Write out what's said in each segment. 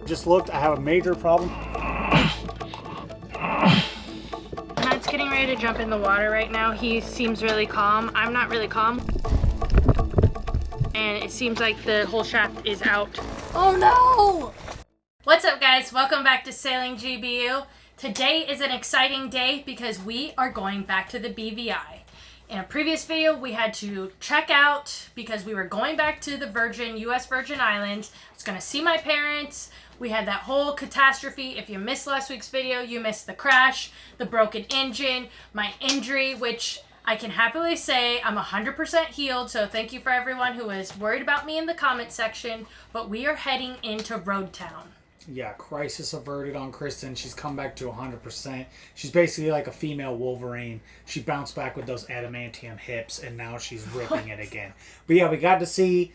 Just looked, I have a major problem. Matt's getting ready to jump in the water right now. He seems really calm. I'm not really calm. And it seems like the whole shaft is out. Oh no! What's up guys? Welcome back to Sailing GBU. Today is an exciting day because we are going back to the BVI. In a previous video, we had to check out because we were going back to the U.S. Virgin Islands. I was going to see my parents. We had that whole catastrophe. If you missed last week's video, you missed the crash, the broken engine, my injury, which I can happily say I'm 100% healed. So thank you for everyone who was worried about me in the comment section. But we are heading into Road Town. Yeah, crisis averted on Kristen. She's come back to 100%. She's basically like a female Wolverine. She bounced back with those adamantium hips, and now she's ripping it again. But yeah, we got to see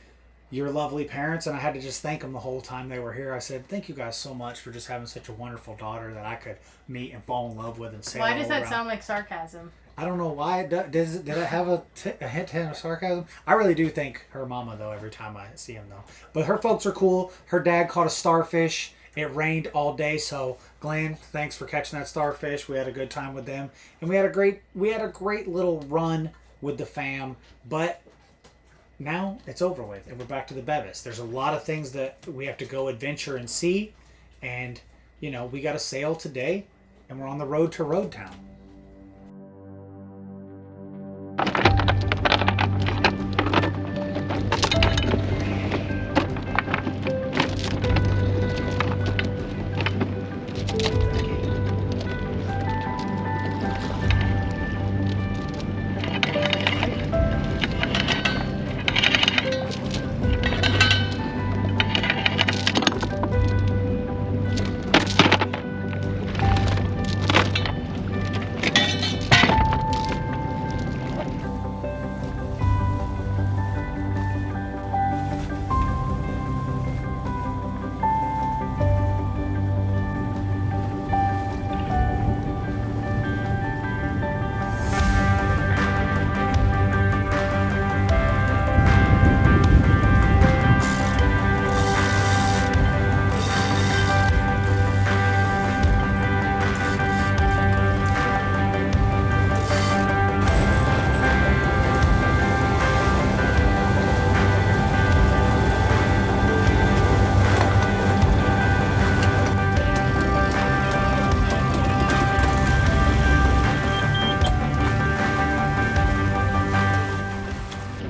your lovely parents, and I had to just thank them the whole time they were here. I said, thank you guys so much for just having such a wonderful daughter that I could meet and fall in love with and sail Why does that around. sound like sarcasm? I don't know why. Did it have a hint of sarcasm? I really do thank her mama, though, every time I see him, though. But her folks are cool. Her dad caught a starfish. It rained all day, so Glenn, thanks for catching that starfish. We had a good time with them, and we had a great little run with the fam. But now it's over with, and we're back to the Bevis. There's a lot of things that we have to go adventure and see, and you know we got to sail today, and we're on the road to Road Town.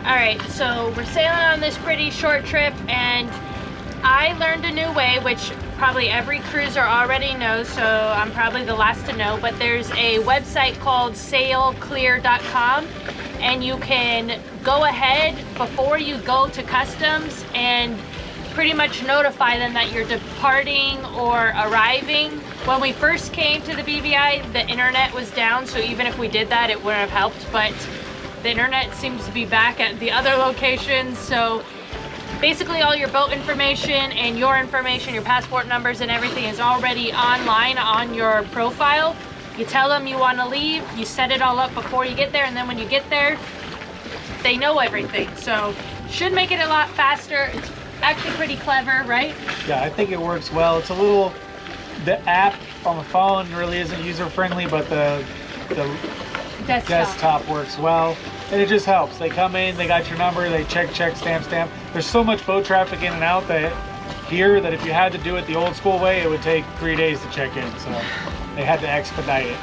Alright, so we're sailing on this pretty short trip, and I learned a new way, which probably every cruiser already knows, so I'm probably the last to know, but there's a website called sailclear.com, and you can go ahead before you go to customs and pretty much notify them that you're departing or arriving. When we first came to the BVI, the internet was down, so even if we did that, it wouldn't have helped, but the internet seems to be back at the other locations, so basically all your boat information and your information, your passport numbers and everything is already online on your profile. You tell them you want to leave, you set it all up before you get there, and then when you get there, they know everything. So should make it a lot faster. It's actually pretty clever, right? Yeah, I think it works well. It's a little, the app on the phone really isn't user friendly, but the desktop works well, and it just helps. They come in, they got your number, they check, stamp. There's so much boat traffic in and out that here that if you had to do it the old school way, it would take 3 days to check in, so they had to expedite it.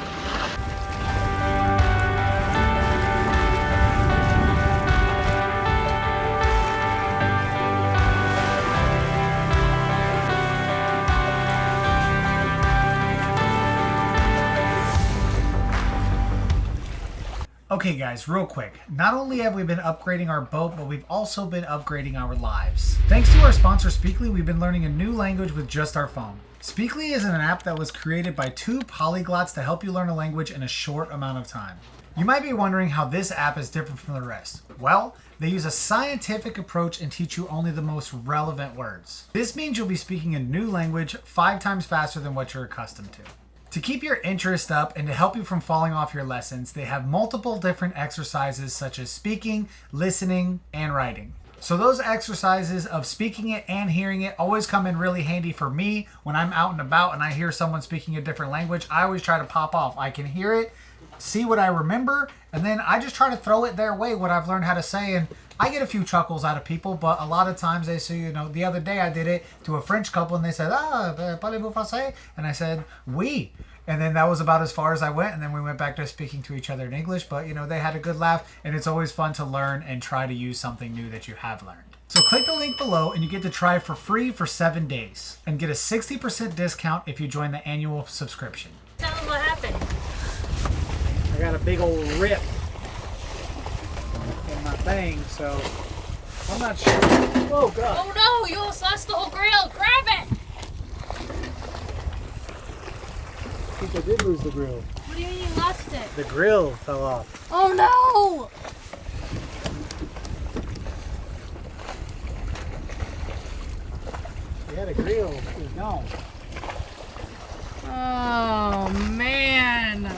Okay guys, real quick. Not only have we been upgrading our boat, but we've also been upgrading our lives. Thanks to our sponsor Speakly, we've been learning a new language with just our phone. Speakly is an app that was created by 2 polyglots to help you learn a language in a short amount of time. You might be wondering how this app is different from the rest. Well, they use a scientific approach and teach you only the most relevant words. This means you'll be speaking a new language 5 times faster than what you're accustomed to. To keep your interest up and to help you from falling off your lessons, they have multiple different exercises such as speaking, listening, and writing. So those exercises of speaking it and hearing it always come in really handy for me when I'm out and about and I hear someone speaking a different language. I always try to pop off. I can hear it, see what I remember, and then I just try to throw it their way, what I've learned how to say. And I get a few chuckles out of people, but a lot of times they say, you know, the other day I did it to a French couple and they said, parlez-vous français? And I said, oui. And then that was about as far as I went. And then we went back to speaking to each other in English. But, you know, they had a good laugh. And it's always fun to learn and try to use something new that you have learned. So click the link below and you get to try for free for 7 days. And get a 60% discount if you join the annual subscription. Tell them what happened. I got a big old rip in my thing, so I'm not sure. Oh, God. Oh, no. You almost lost the whole grill. Grab it. I think I did lose the grill. What do you mean you lost it? The grill fell off. Oh, no. We had a grill. It was gone. Oh, man.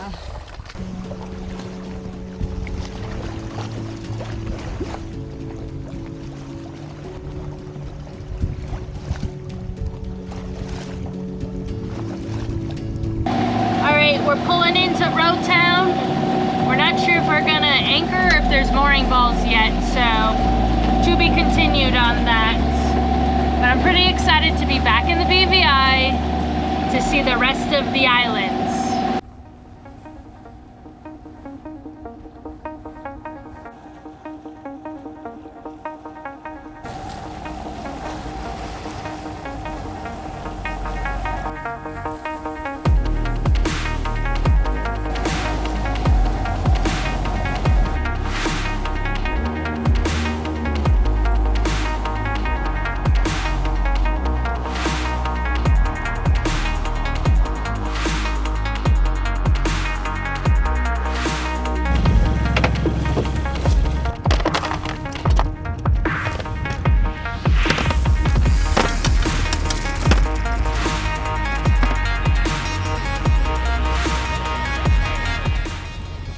We're pulling into Road Town. We're not sure if we're gonna anchor or if there's mooring balls yet, so to be continued on that. But I'm pretty excited to be back in the BVI to see the rest of the islands.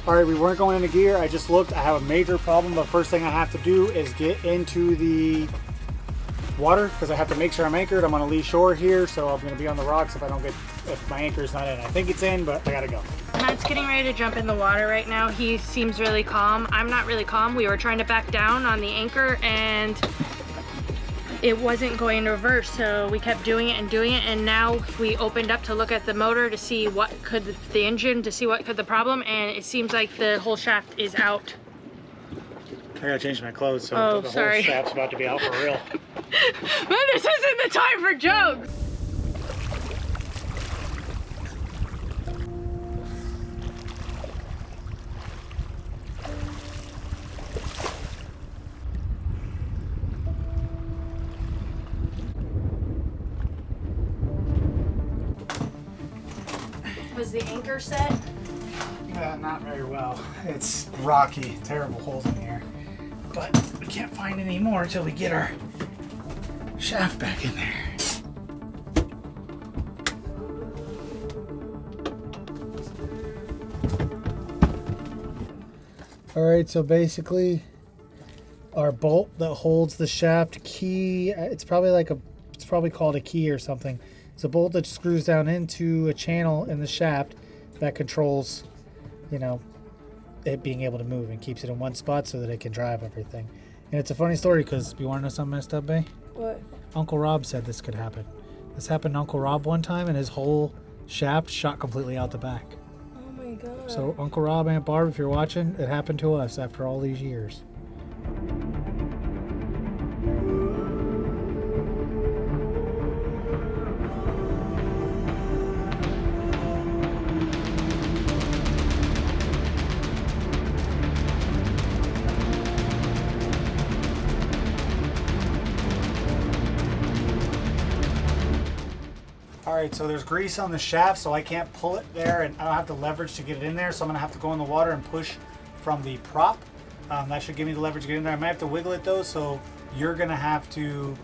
All right, we weren't going into gear. I just looked. I have a major problem. The first thing I have to do is get into the water because I have to make sure I'm anchored. I'm on a lee shore here, so I'm going to be on the rocks if my anchor's not in. I think it's in, but I got to go. Matt's getting ready to jump in the water right now. He seems really calm. I'm not really calm. We were trying to back down on the anchor and it wasn't going to reverse, so we kept doing it, and now we opened up to look at the motor to see the engine to see what could the problem, and it seems like the whole shaft is out. I gotta change my clothes, so Oh, the sorry. whole shaft's about to be out for real. Man, this isn't the time for jokes. Was the anchor set? Not very well. It's rocky, terrible holes in here. But we can't find any more until we get our shaft back in there. All right, so basically our bolt that holds the shaft key, it's probably called a key or something. It's a bolt that screws down into a channel in the shaft that controls, you know, it being able to move and keeps it in one spot so that it can drive everything. And it's a funny story because you want to know something messed up, babe? What? Uncle Rob said this could happen. This happened to Uncle Rob one time and his whole shaft shot completely out the back. Oh my god. So Uncle Rob, Aunt Barb, if you're watching, it happened to us after all these years. Alright, so there's grease on the shaft, so I can't pull it there, and I don't have the leverage to get it in there, so I'm going to have to go in the water and push from the prop. That should give me the leverage to get in there. I might have to wiggle it though, so you're going to have to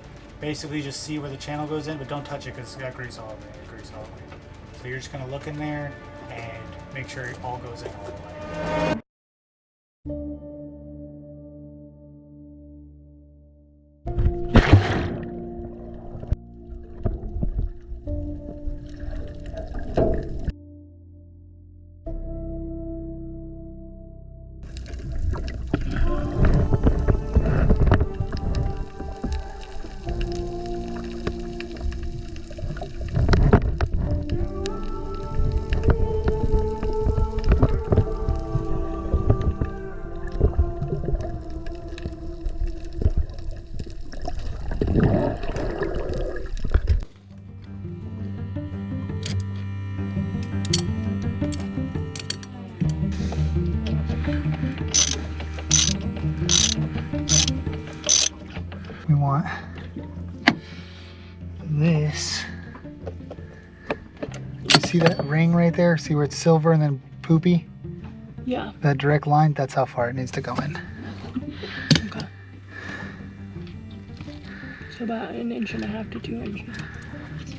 basically just see where the channel goes in, but don't touch it because it's got grease all over it. So you're just going to look in there and make sure it all goes in all the way. We want this. You see that ring right there? See where it's silver and then poopy? Yeah. That direct line, that's how far it needs to go in. Okay. So about 1.5 to 2 inches.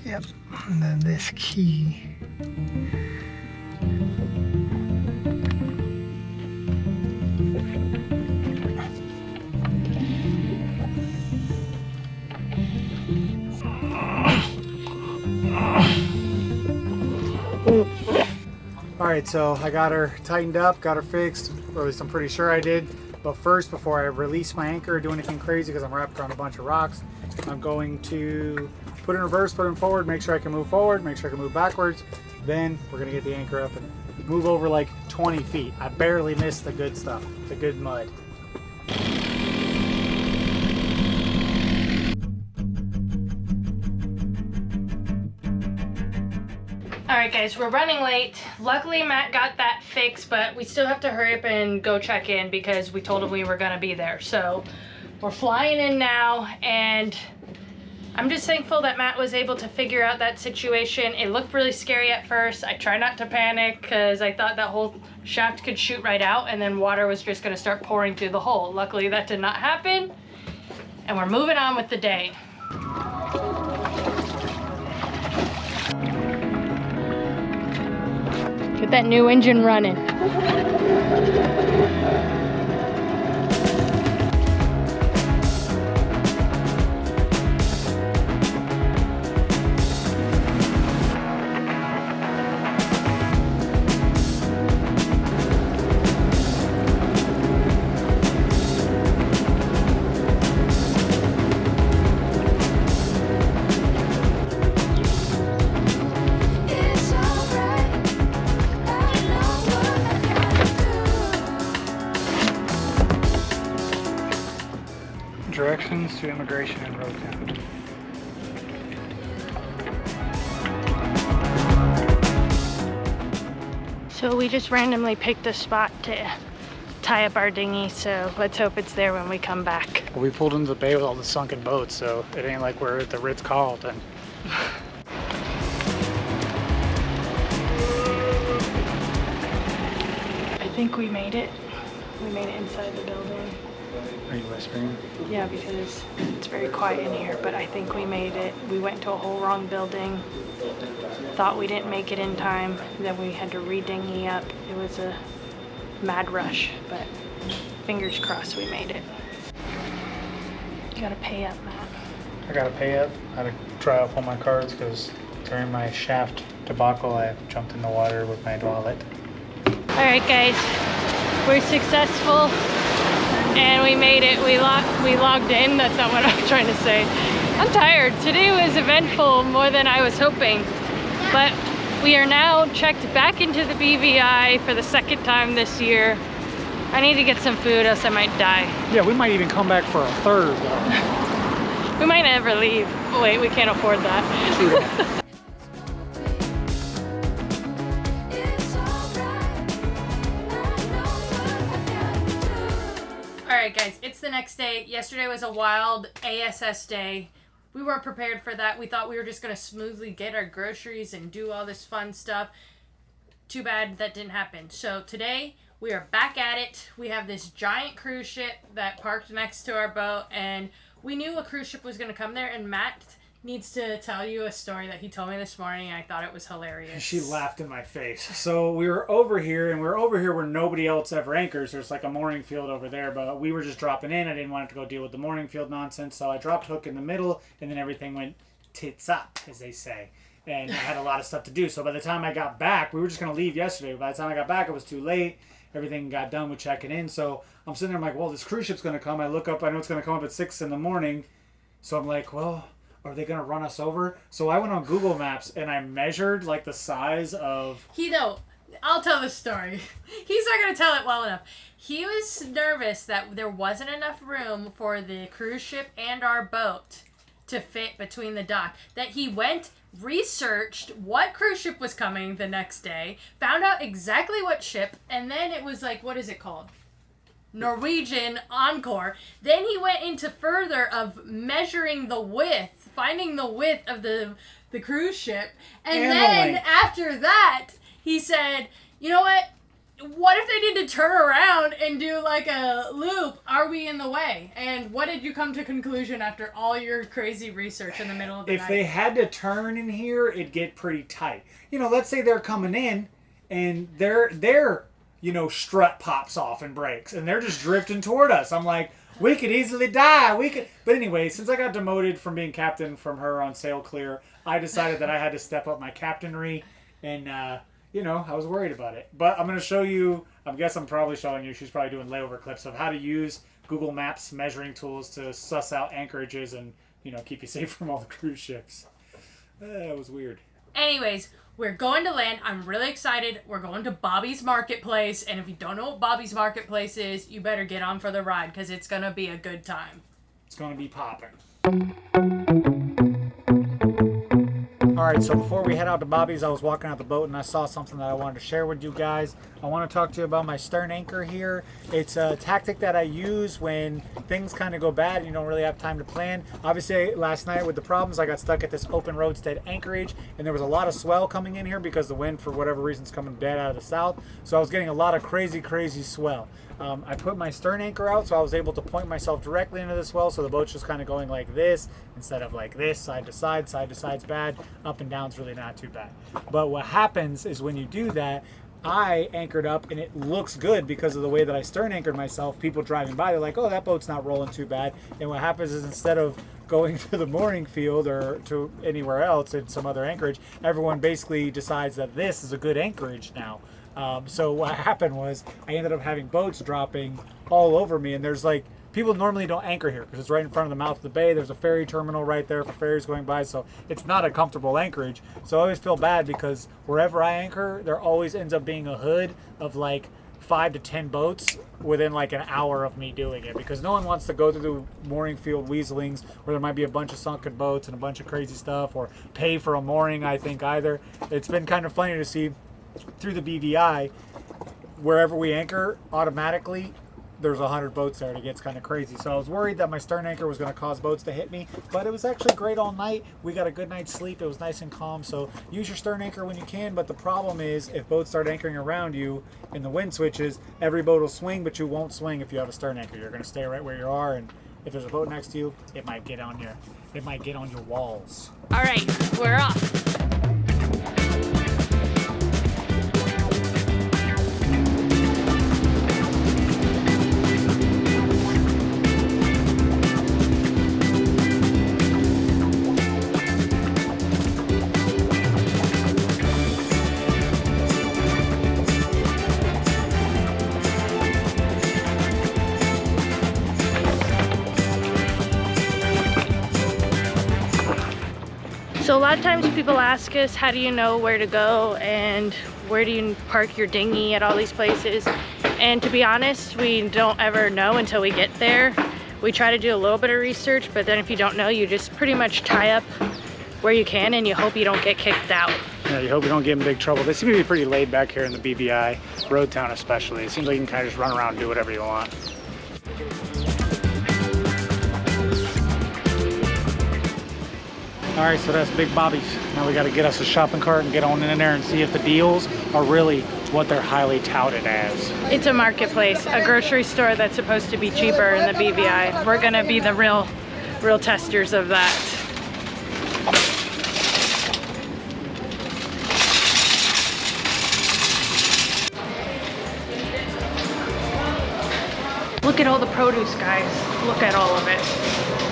Yep. And then this key. Alright, so I got her tightened up, got her fixed, or at least I'm pretty sure I did. But first, before I release my anchor or do anything crazy, because I'm wrapped around a bunch of rocks, I'm going to put it in reverse, put it forward, make sure I can move forward, make sure I can move backwards. Then we're going to get the anchor up and move over like 20 feet. I barely missed the good stuff, the good mud. Alright guys, we're running late. Luckily Matt got that fixed, but we still have to hurry up and go check in because we told him we were gonna be there. So we're flying in now, and I'm just thankful that Matt was able to figure out that situation. It looked really scary at first. I try not to panic because I thought that whole shaft could shoot right out and then water was just gonna start pouring through the hole. Luckily that did not happen, and we're moving on with the day. Get that new engine running. Directions to immigration in Road County. So we just randomly picked a spot to tie up our dinghy, so let's hope it's there when we come back. Well, we pulled into the bay with all the sunken boats, so it ain't like we're at the Ritz-Carlton. I think we made it. We made it inside the building. Are you whispering? Yeah, because it's very quiet in here, but I think we made it. We went to a whole wrong building. Thought we didn't make it in time. Then we had to re-dinghy up. It was a mad rush, but fingers crossed we made it. You gotta pay up, Matt. I gotta pay up. I had to try out all my cards because during my shaft debacle, I jumped in the water with my wallet. All right, guys, we're successful. And we made it. We logged in. That's not what I'm trying to say. I'm tired. Today was eventful more than I was hoping. But we are now checked back into the BVI for the second time this year. I need to get some food, else I might die. Yeah, we might even come back for a third, though. We might never leave. Oh, wait, we can't afford that. True that. Alright guys, it's the next day. Yesterday was a wild ASS day. We weren't prepared for that. We thought we were just going to smoothly get our groceries and do all this fun stuff. Too bad that didn't happen. So today we are back at it. We have this giant cruise ship that parked next to our boat, and we knew a cruise ship was going to come there, and Matt needs to tell you a story that he told me this morning. I thought it was hilarious. She laughed in my face. So we were over here, and we're over here where nobody else ever anchors. There's like a mooring field over there, but we were just dropping in. I didn't want to go deal with the mooring field nonsense, so I dropped hook in the middle, and then everything went tits up, as they say. and I had a lot of stuff to do. So by the time I got back, we were just going to leave yesterday. By the time I got back, it was too late. Everything got done with checking in. So I'm sitting there, I'm like, well, this cruise ship's going to come. I look up, I know it's going to come up at 6 in the morning. So I'm like, well, are they going to run us over? So I went on Google Maps and I measured like the size of... I'll tell the story. He's not going to tell it well enough. He was nervous that there wasn't enough room for the cruise ship and our boat to fit between the dock. That he went, researched what cruise ship was coming the next day, found out exactly what ship, and then it was like, what is it called? Norwegian Encore. Then he went into further of measuring the width, finding the width of the cruise ship, and then after that, he said, you know what if they need to turn around and do like a loop? Are we in the way? And what did you come to conclusion after all your crazy research in the middle of the night? If they had to turn in here, it'd get pretty tight. You know, let's say they're coming in and their strut pops off and breaks and they're just drifting toward us. I'm like, we could easily die. But anyway, since I got demoted from being captain from her on Sail Clear, I decided that I had to step up my captainry and, I was worried about it. But I'm going to show you, I guess I'm probably showing you, she's probably doing layover clips of how to use Google Maps measuring tools to suss out anchorages and, keep you safe from all the cruise ships. It was weird. Anyways, we're going to land. I'm really excited. We're going to Bobby's Marketplace. And if you don't know what Bobby's Marketplace is, you better get on for the ride because it's going to be a good time. It's going to be popping. Alright, so before we head out to Bobby's, I was walking out the boat and I saw something that I wanted to share with you guys. I want to talk to you about my stern anchor here. It's a tactic that I use when things kind of go bad and you don't really have time to plan. Obviously, last night with the problems, I got stuck at this open roadstead anchorage and there was a lot of swell coming in here because the wind, for whatever reason, is coming dead out of the south. So I was getting a lot of crazy swell. I put my stern anchor out so I was able to point myself directly into the swell, so the boat's just kind of going like this instead of like this, side to side's bad, up and down's really not too bad. But what happens is when you do that, I anchored up and it looks good because of the way that I stern anchored myself. People driving by, they're like, oh, that boat's not rolling too bad. And what happens is instead of going to the mooring field or to anywhere else in some other anchorage, everyone basically decides that this is a good anchorage now. So what happened was I ended up having boats dropping all over me, and there's like, people normally don't anchor here because it's right in front of the mouth of the bay. There's a ferry terminal right there for ferries going by, so it's not a comfortable anchorage. So I always feel bad because wherever I anchor, there always ends up being a hood of like 5 to 10 boats within like an hour of me doing it, because no one wants to go through the mooring field weaselings where there might be a bunch of sunken boats and a bunch of crazy stuff, or pay for a mooring, I think, either. It's been kind of funny to see through the BVI, wherever we anchor, automatically there's 100 boats there, and it gets kind of crazy. So I was worried that my stern anchor was going to cause boats to hit me, but it was actually great all night. We got a good night's sleep. It was nice and calm. So use your stern anchor when you can, but the problem is if boats start anchoring around you and the wind switches, every boat will swing, but you won't swing if you have a stern anchor. You're going to stay right where you are, and if there's a boat next to you, it might get on your walls. All right, we're off. So a lot of times people ask us, how do you know where to go and where do you park your dinghy at all these places? And to be honest, we don't ever know until we get there. We try to do a little bit of research, but then if you don't know, you just pretty much tie up where you can and you hope you don't get kicked out. Yeah, you hope you don't get in big trouble. They seem to be pretty laid back here in the BVI, Road Town especially. It seems like you can kind of just run around and do whatever you want. All right, so that's Big Bobby's. Now we got to get us a shopping cart and get on in there and see if the deals are really what they're highly touted as. It's a marketplace, a grocery store that's supposed to be cheaper in the BVI. We're gonna be the real testers of that. Look at all the produce, guys. Look at all of it.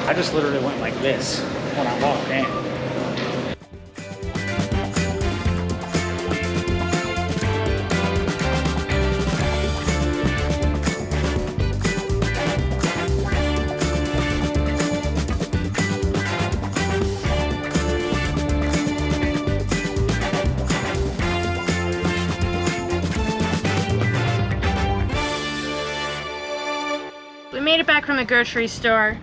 I just literally went like this when I walked in. back from the grocery store.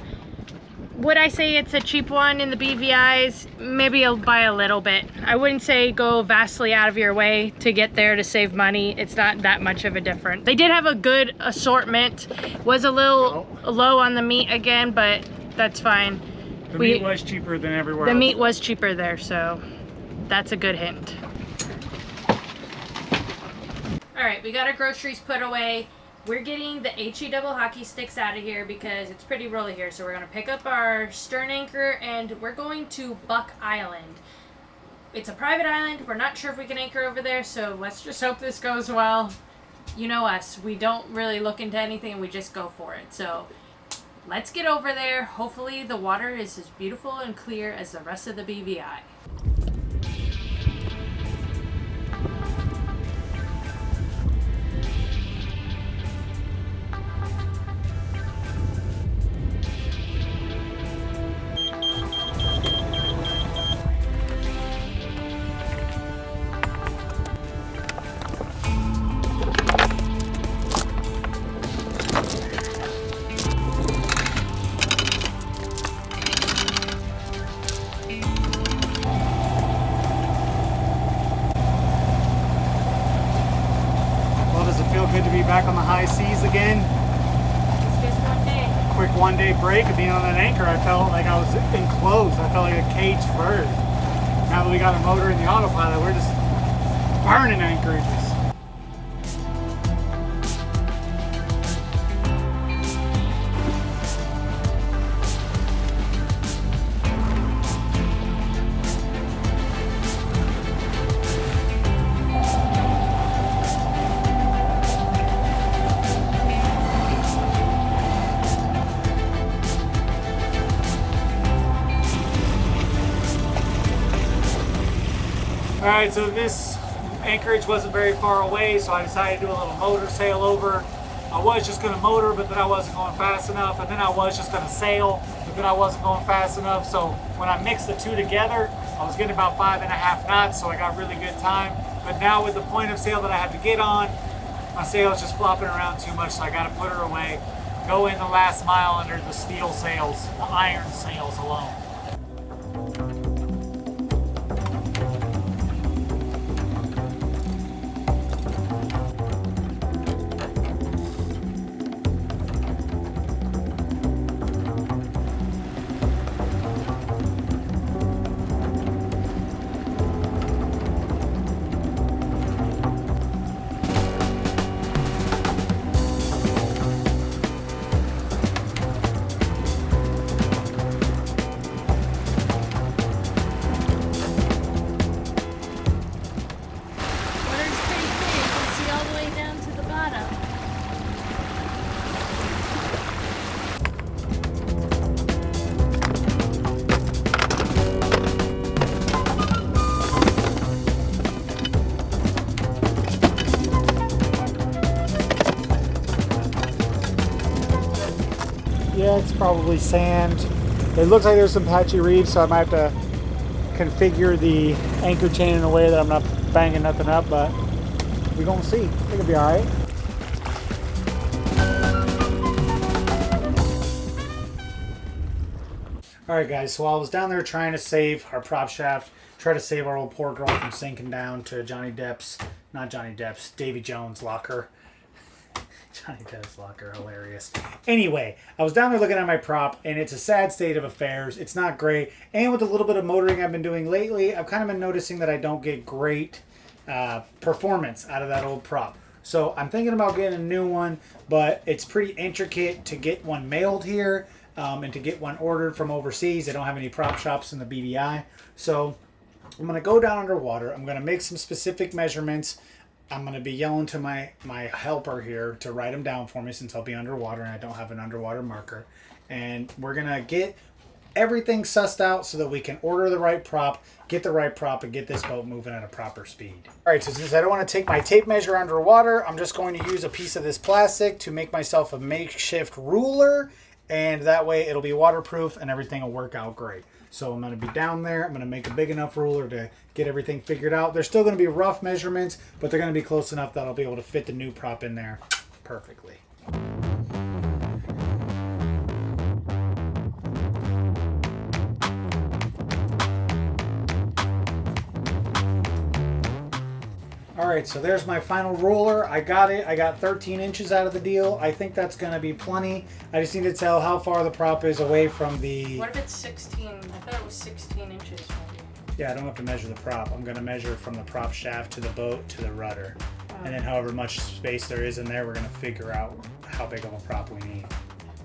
Would I say it's a cheap one in the BVIs? Maybe by a little bit. I wouldn't say go vastly out of your way to get there to save money. It's not that much of a difference. They did have a good assortment. Was a little low on the meat again, but that's fine. The meat was cheaper than everywhere else. The meat was cheaper there, so that's a good hint. All right, we got our groceries put away. We're getting the HE double hockey sticks out of here because it's pretty rolly here. So we're going to pick up our stern anchor and we're going to Buck Island. It's a private island. We're not sure if we can anchor over there, so let's just hope this goes well. You know us. We don't really look into anything and we just go for it. So let's get over there. Hopefully the water is as beautiful and clear as the rest of the BVI. Good to be back on the high seas again. It's just one day. Quick one-day break of being on that anchor. I felt like I was enclosed. I felt like a caged bird. Now that we got a motor in the autopilot, we're just burning anchorages. Alright, so this anchorage wasn't very far away, so I decided to do a little motor sail over. I was just going to motor, but then I wasn't going fast enough, and then I was just going to sail, but then I wasn't going fast enough. So when I mixed the two together, I was getting about 5.5 knots, so I got really good time. But now with the point of sail that I had to get on, my sail is just flopping around too much, so I got to put her away. Go in the last mile under the steel sails, the iron sails alone. Yeah, it's probably sand. It looks like there's some patchy reefs, so I might have to configure the anchor chain in a way that I'm not banging nothing up, but we're gonna see. I think it'll be all right. All right, guys, so I was down there trying to save our prop shaft, try to save our old poor girl from sinking down to Davy Jones' locker. Johnny Depp's locker, hilarious. Anyway, I was down there looking at my prop, and it's a sad state of affairs. It's not great. And with a little bit of motoring I've been doing lately, I've kind of been noticing that I don't get great performance out of that old prop. So I'm thinking about getting a new one, but it's pretty intricate to get one mailed here and to get one ordered from overseas. They don't have any prop shops in the BVI. So I'm going to go down underwater. I'm going to make some specific measurements. I'm going to be yelling to my helper here to write them down for me since I'll be underwater and I don't have an underwater marker. And we're going to get everything sussed out so that we can order the right prop, get the right prop, and get this boat moving at a proper speed. All right, so since I don't want to take my tape measure underwater, I'm just going to use a piece of this plastic to make myself a makeshift ruler, and that way it'll be waterproof and everything will work out great. So I'm going to be down there. I'm going to make a big enough ruler to get everything figured out. They're still going to be rough measurements, but they're going to be close enough that I'll be able to fit the new prop in there perfectly. right, so there's my final ruler. I got it. I got 13 inches out of the deal. I think that's going to be plenty. I just need to tell how far the prop is away from the... What if it's 16? I thought it was 16 inches maybe. Yeah, I don't have to measure the prop. I'm going to measure from the prop shaft to the boat to the rudder. And then however much space there is in there, we're going to figure out how big of a prop we need.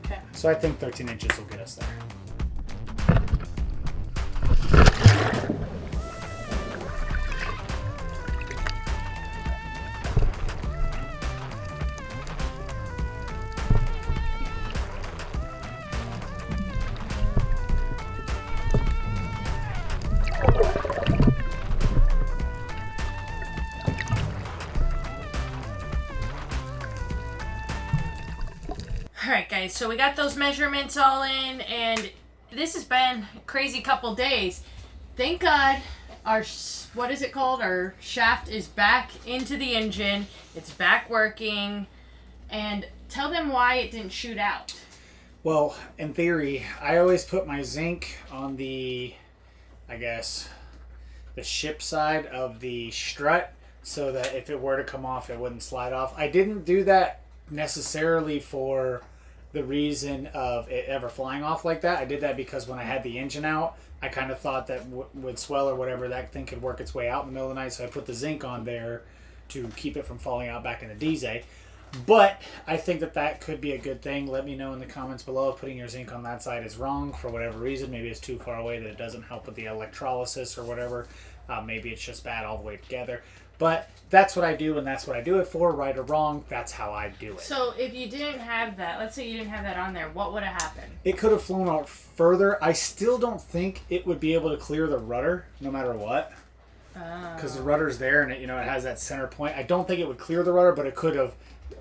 Okay. So I think 13 inches will get us there. Alright guys, so we got those measurements all in, and this has been a crazy couple days. Thank God our, what is it called? Our shaft is back into the engine. It's back working. And tell them why it didn't shoot out. Well, in theory, I always put my zinc on the, I guess, the ship side of the strut so that if it were to come off, it wouldn't slide off. I didn't do that necessarily for the reason of it ever flying off like that. I did that because when I had the engine out, I kind of thought that with swell or whatever, that thing could work its way out in the middle of the night, so I put the zinc on there to keep it from falling out back in the DZ. But I think that that could be a good thing. Let me know in the comments below if putting your zinc on that side is wrong for whatever reason. Maybe it's too far away that it doesn't help with the electrolysis or whatever. Maybe it's just bad all the way together. But that's what I do, and that's what I do it for, right or wrong. That's how I do it. So if you didn't have that, let's say you didn't have that on there, what would have happened? It could have flown out further. I still don't think it would be able to clear the rudder, no matter what. Because the rudder's there, and it, it has that center point. I don't think it would clear the rudder, but it could have,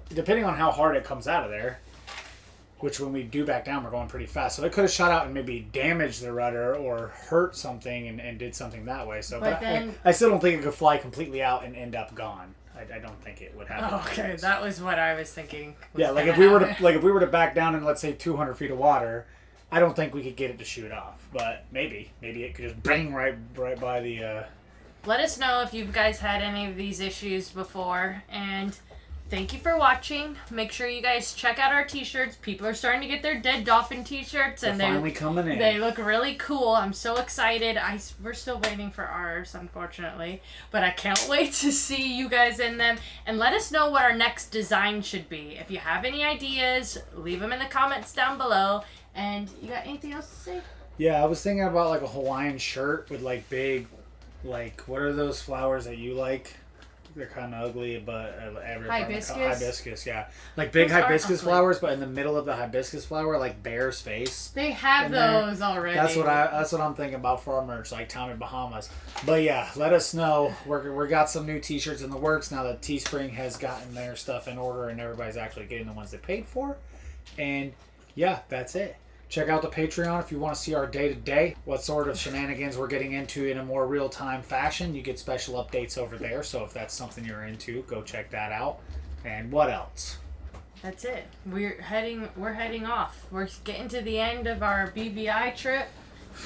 depending on how hard it comes out of there. Which when we do back down, we're going pretty fast. So it could have shot out and maybe damaged the rudder or hurt something and did something that way. So, but then, I still don't think it could fly completely out and end up gone. I don't think it would happen. Okay, that was what I was thinking. Yeah, like if we were to back down in, let's say, 200 feet of water, I don't think we could get it to shoot off. But maybe it could just bang right by the. Let us know if you guys had any of these issues before, and thank you for watching. Make sure you guys check out our t-shirts. People are starting to get their Dead Dolphin t-shirts, and they're finally coming in. They look really cool. I'm so excited. We're still waiting for ours, unfortunately, but I can't wait to see you guys in them. And let us know what our next design should be. If you have any ideas, leave them in the comments down below. And you got anything else to say? Yeah, I was thinking about like a Hawaiian shirt with like big, like, what are those flowers that you like? They're kind of ugly, but hibiscus? Hibiscus, yeah. Like big those hibiscus flowers, but in the middle of the hibiscus flower, like bear's face. They have those already. That's what I'm thinking about for our merch, like Tommy Bahamas. But yeah, let us know. We got some new t-shirts in the works now that Teespring has gotten their stuff in order and everybody's actually getting the ones they paid for. And yeah, that's it. Check out the Patreon if you want to see our day-to-day, what sort of shenanigans we're getting into in a more real-time fashion. You get special updates over there, so if that's something you're into, go check that out. And what else? That's it. We're heading off. We're getting to the end of our BVI trip,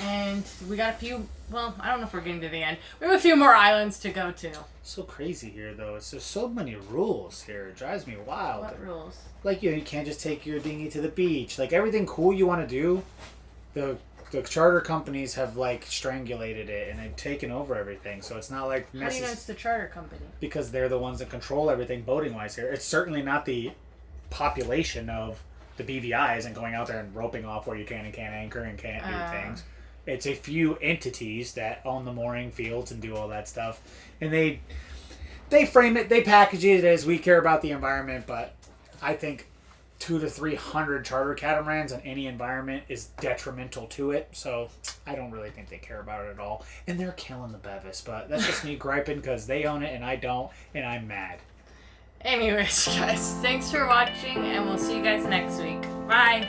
and we got a few, well, I don't know if we're getting to the end. We have a few more islands to go to. So crazy here, though. It's just so many rules here. It drives me wild. What rules? Like, you can't just take your dinghy to the beach. Like, everything cool you want to do, the charter companies have, like, strangulated it, and they've taken over everything. So it's not like... How do you know it's the charter company? Because they're the ones that control everything boating-wise here. It's certainly not the population of the BVI isn't going out there and roping off where you can and can't anchor and can't do things. It's a few entities that own the mooring fields and do all that stuff. And they frame it, they package it as we care about the environment, but I think 200 to 300 charter catamarans in any environment is detrimental to it. So I don't really think they care about it at all. And they're killing the Bevis, but that's just me griping because they own it and I don't, and I'm mad. Anyways, guys, thanks for watching, and we'll see you guys next week. Bye!